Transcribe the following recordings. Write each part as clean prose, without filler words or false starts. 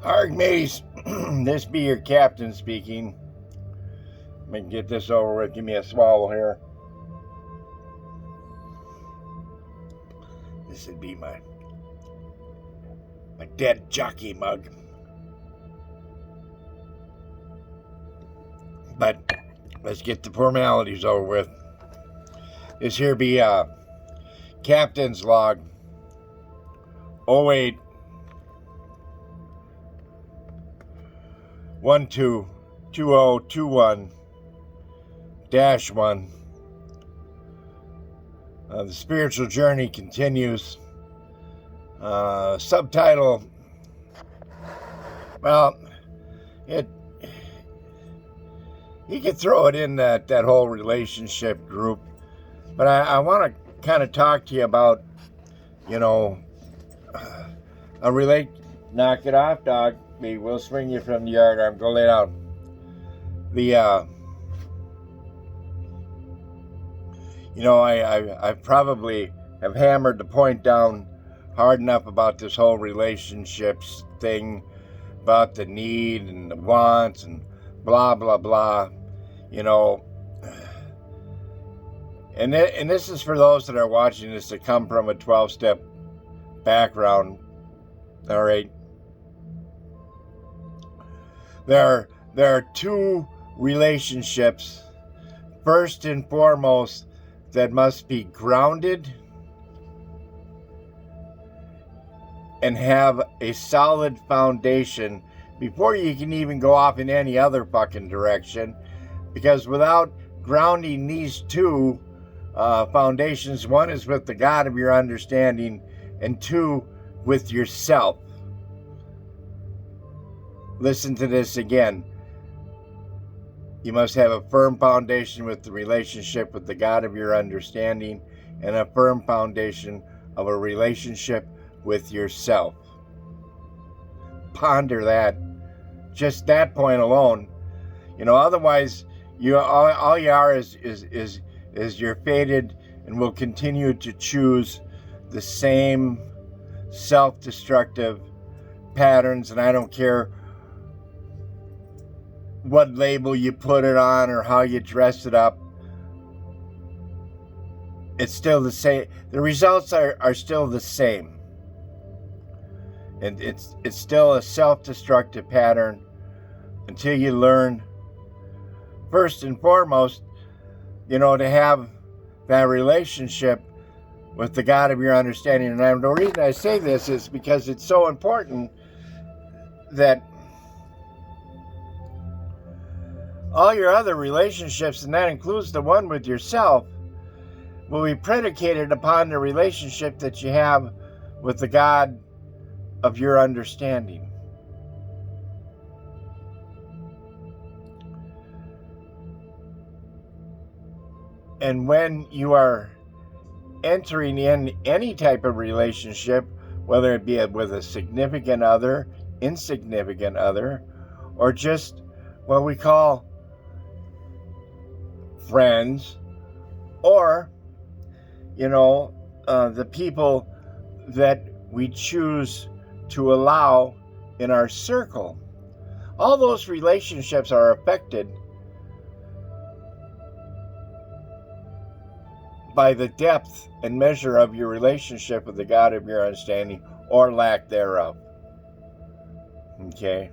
Alright, mates, this be your captain speaking. Let me get this over with. Give me a swallow here. This would be my dead jockey mug. But let's get the formalities over with. This here be Captain's log 08 122021-1. The spiritual journey continues. Subtitle, well, you could throw it in that whole relationship group, but I want to kind of talk to you about, knock it off, dog. We'll swing you from the yard arm. Go lay down. I probably have hammered the point down hard enough about this whole relationships thing, about the need and the wants and blah, blah, blah, And this is for those that are watching this that come from a 12-step background, all right? There are two relationships, first and foremost, that must be grounded and have a solid foundation before you can even go off in any other fucking direction. Because without grounding these two foundations, one is with the God of your understanding, and two, with yourself. Listen to this again. You must have a firm foundation with the relationship with the God of your understanding, and a firm foundation of a relationship with yourself. Ponder that. Just that point alone. Otherwise, all you are is you're fated and will continue to choose the same self-destructive patterns, and I don't care what label you put it on or how you dress it up. It's still the same. The results are still the same. And it's still a self-destructive pattern until you learn, first and foremost, to have that relationship with the God of your understanding. And the reason I say this is because it's so important that all your other relationships, and that includes the one with yourself, will be predicated upon the relationship that you have with the God of your understanding. And when you are entering in any type of relationship, whether it be with a significant other, insignificant other, or just what we call friends, or the people that we choose to allow in our circle, all those relationships are affected by the depth and measure of your relationship with the God of your understanding, or lack thereof. Okay?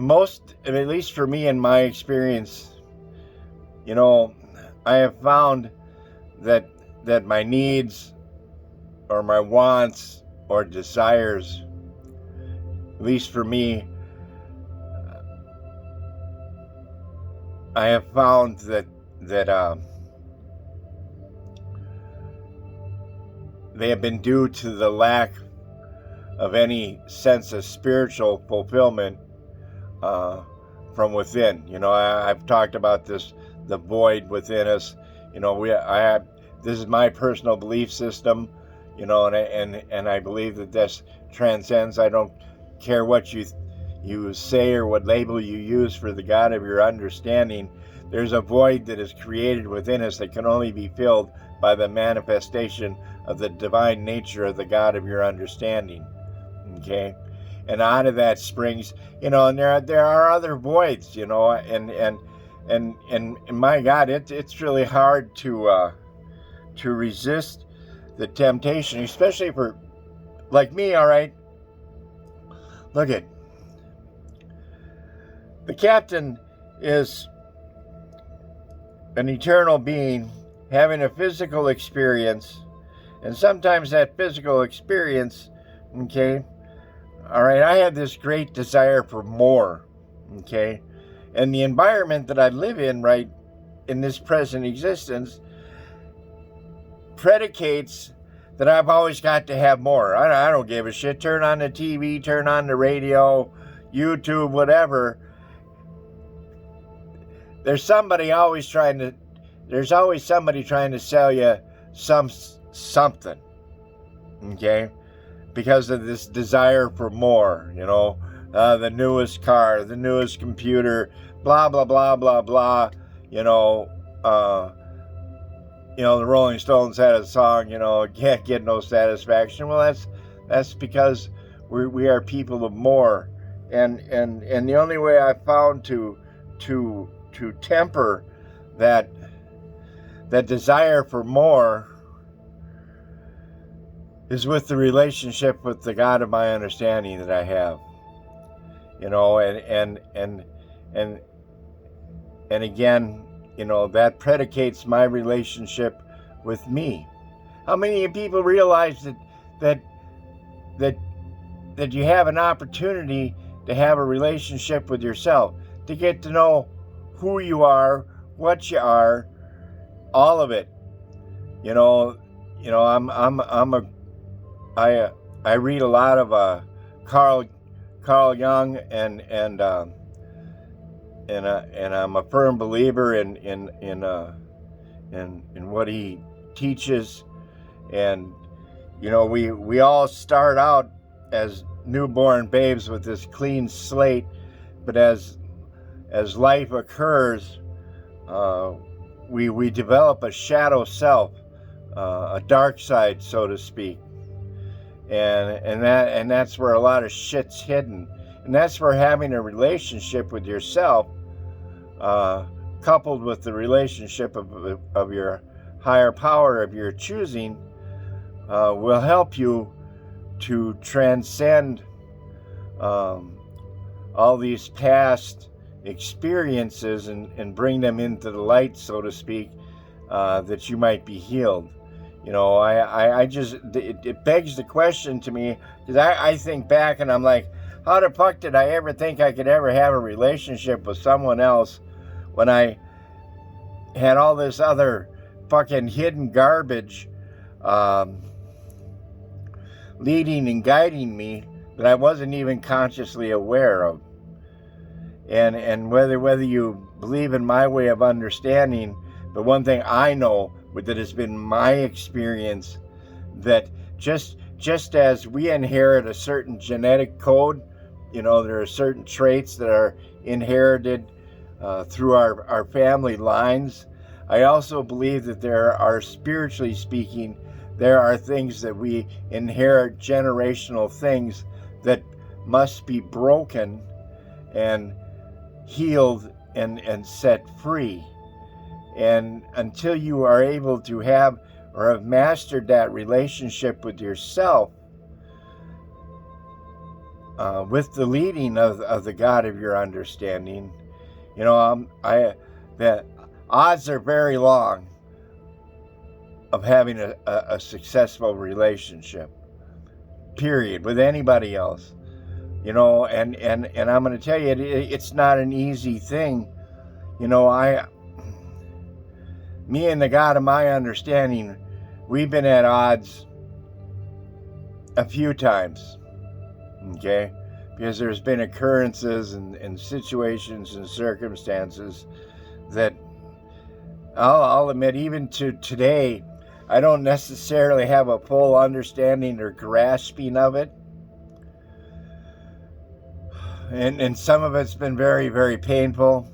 Most, at least for me in my experience, I have found that my needs or my wants or desires, at least for me, I have found that they have been due to the lack of any sense of spiritual fulfillment from within. I've talked about this, the void within us. This is my personal belief system, and I believe that this transcends. I don't care what you say or what label you use for the God of your understanding. There's a void that is created within us that can only be filled by the manifestation of the divine nature of the God of your understanding. Okay? And out of that springs, and there are other voids, and my God, it's really hard to resist the temptation, especially for like me. All right, look at the Captn is an eternal being having a physical experience, and sometimes that physical experience, okay, all right, I have this great desire for more, okay, and the environment that I live in right in this present existence predicates that I've always got to have more. I don't give a shit. Turn on the TV, turn on the radio, YouTube, whatever. There's always somebody trying to sell you something, okay? Because of this desire for more, the newest car, the newest computer, blah, blah, blah, blah, blah, the Rolling Stones had a song, can't get no satisfaction. Well, that's because we are people of more, and the only way I found to temper that desire for more is with the relationship with the God of my understanding that I have, and again, that predicates my relationship with me. How many people realize that you have an opportunity to have a relationship with yourself, to get to know who you are, what you are, all of it. I read a lot of Carl Jung, and I'm a firm believer in what he teaches. And we all start out as newborn babes with this clean slate, but as life occurs, we develop a shadow self, a dark side, so to speak, and that's where a lot of shit's hidden, and that's where having a relationship with yourself, coupled with the relationship of your higher power of your choosing, will help you to transcend all these past experiences and bring them into the light, so to speak, that you might be healed. It begs the question to me, because I think back and I'm like, how the fuck did I ever think I could ever have a relationship with someone else when I had all this other fucking hidden garbage leading and guiding me that I wasn't even consciously aware of. And whether you believe in my way of understanding, but one thing I know that has been my experience, that just as we inherit a certain genetic code, there are certain traits that are inherited through our family lines. I also believe that there are, spiritually speaking, there are things that we inherit, generational things that must be broken and healed and set free. And until you are able to have or have mastered that relationship with yourself, with the leading of the God of your understanding, the odds are very long of having a successful relationship, period, with anybody else. And I'm going to tell you, it's not an easy thing. Me and the God of my understanding, we've been at odds a few times, okay? Because there's been occurrences and situations and circumstances that I'll admit, even to today, I don't necessarily have a full understanding or grasping of it. And some of it's been very, very painful.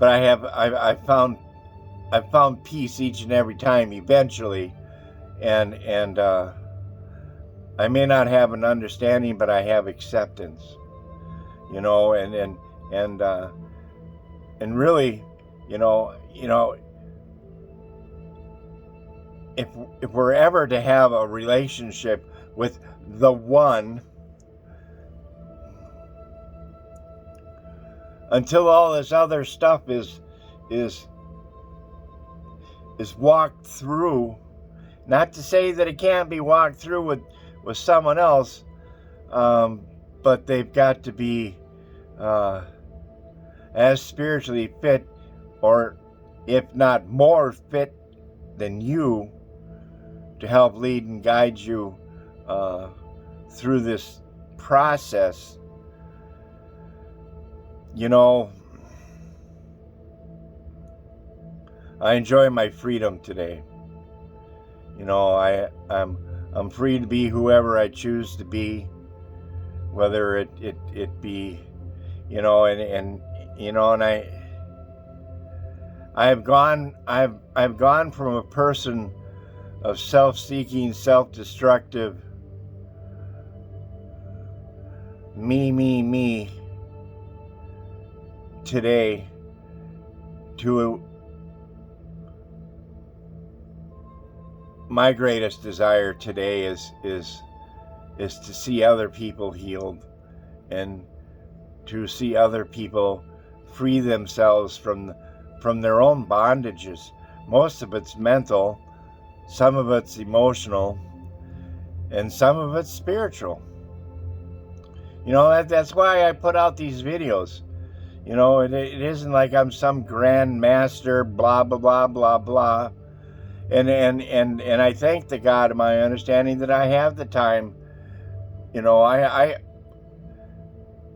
but I've found peace each and every time eventually, and I may not have an understanding, but I have acceptance, and really, if we're ever to have a relationship with the one, until all this other stuff is walked through, not to say that it can't be walked through with someone else, but they've got to be as spiritually fit, or if not more fit than you, to help lead and guide you through this process. I enjoy my freedom today. I'm free to be whoever I choose to be, whether it be, and I've gone from a person of self-seeking, self-destructive, me today, to my greatest desire today is to see other people healed, and to see other people free themselves from their own bondages. Most of it's mental, some of it's emotional, and some of it's spiritual. That's why I put out these videos. It isn't like I'm some grand master, blah blah blah blah blah. And I thank the God of my understanding that I have the time.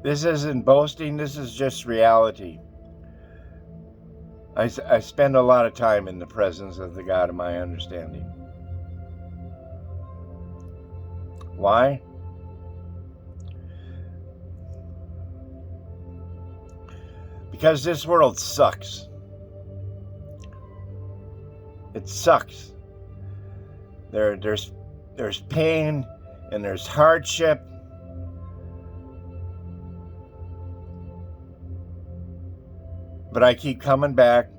This isn't boasting, this is just reality. I spend a lot of time in the presence of the God of my understanding. Why? Because this world sucks. It sucks. There's pain and there's hardship. But I keep coming back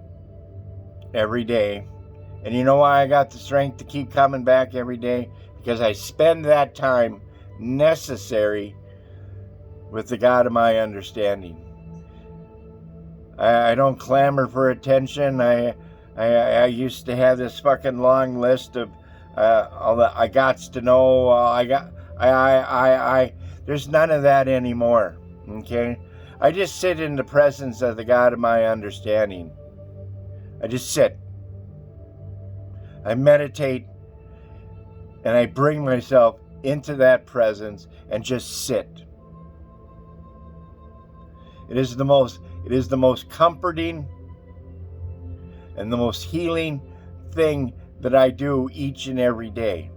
every day. And you know why I got the strength to keep coming back every day? Because I spend that time necessary with the God of my understanding. I don't clamor for attention. I used to have this fucking long list of all the I gots to know. There's none of that anymore. Okay, I just sit in the presence of the God of my understanding. I just sit. I meditate, and I bring myself into that presence and just sit. It is the most comforting and the most healing thing that I do each and every day.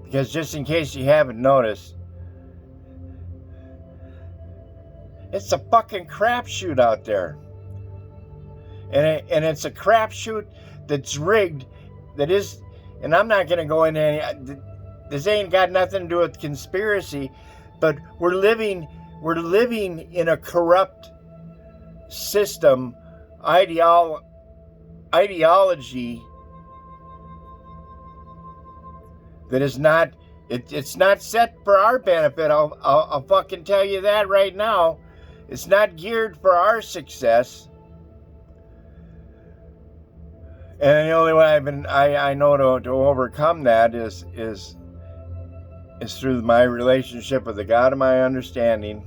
Because just in case you haven't noticed, it's a fucking crapshoot out there. And it's a crapshoot that's rigged, and I'm not going to go into any, this ain't got nothing to do with conspiracy, but we're living in a corrupt system, ideology that is not, it's not set for our benefit. I'll fucking tell you that right now. It's not geared for our success. And the only way I know to overcome that is through my relationship with the God of my understanding,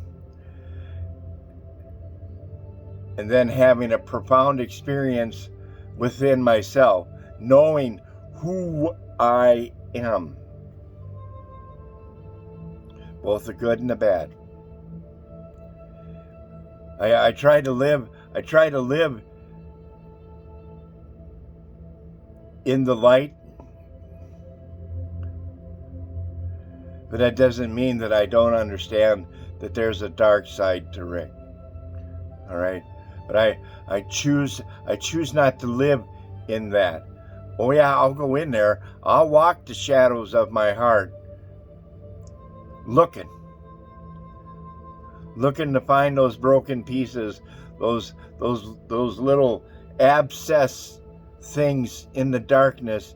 and then having a profound experience within myself, knowing who I am, both the good and the bad. I try to live in the light, but that doesn't mean that I don't understand that there's a dark side to Rick. All right, but I choose not to live in that. Oh yeah, I'll go in there. I'll walk the shadows of my heart, looking to find those broken pieces, those little abscess things in the darkness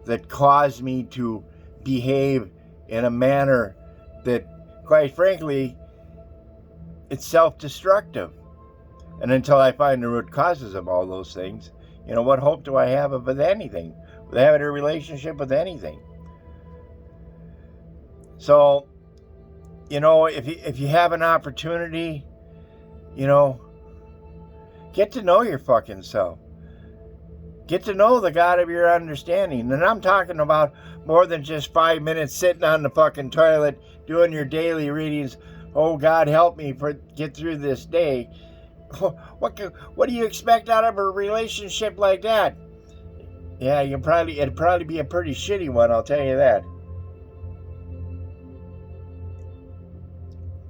that cause me to behave in a manner that, quite frankly, it's self-destructive. And until I find the root causes of all those things, what hope do I have of anything? With having a relationship with anything? So, if you have an opportunity, get to know your fucking self. Get to know the God of your understanding. And I'm talking about more than just 5 minutes sitting on the fucking toilet doing your daily readings. Oh, God, help me get through this day. What do you expect out of a relationship like that? Yeah, it'd probably be a pretty shitty one, I'll tell you that.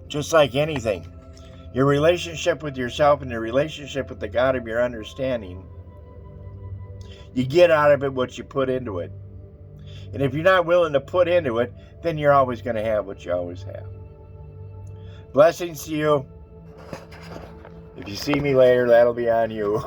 Just like anything, your relationship with yourself and your relationship with the God of your understanding, you get out of it what you put into it. And if you're not willing to put into it, then you're always going to have what you always have. Blessings to you. If you see me later, that'll be on you.